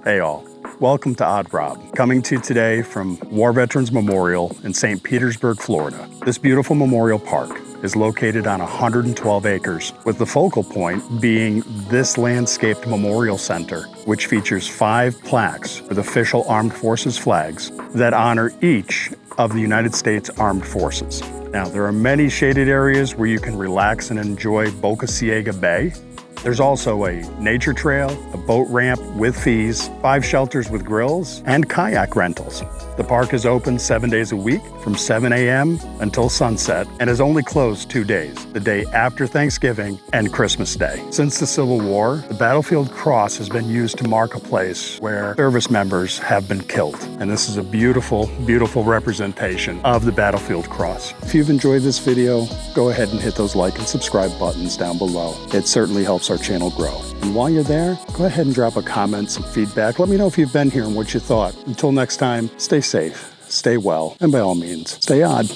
Hey all, welcome to Odd Rob, coming to you today from War Veterans Memorial in St. Petersburg, Florida. This beautiful memorial park is located on 112 acres, with the focal point being this landscaped memorial center, which features 5 plaques with official armed forces flags that honor each of the United States Armed Forces. Now, there are many shaded areas where you can relax and enjoy Boca Ciega Bay. There's also a nature trail, a boat ramp with fees, 5 shelters with grills, and kayak rentals. The park is open 7 days a week from 7 a.m. until sunset and is only closed 2 days, the day after Thanksgiving and Christmas Day. Since the Civil War, the battlefield cross has been used to mark a place where service members have been killed. And this is a beautiful, beautiful representation of the battlefield cross. If you've enjoyed this video, go ahead and hit those like and subscribe buttons down below. It certainly helps our channel grow. And while you're there, go ahead and drop a comment, some feedback. Let me know if you've been here and what you thought. Until next time, stay safe, stay well, and by all means, stay odd.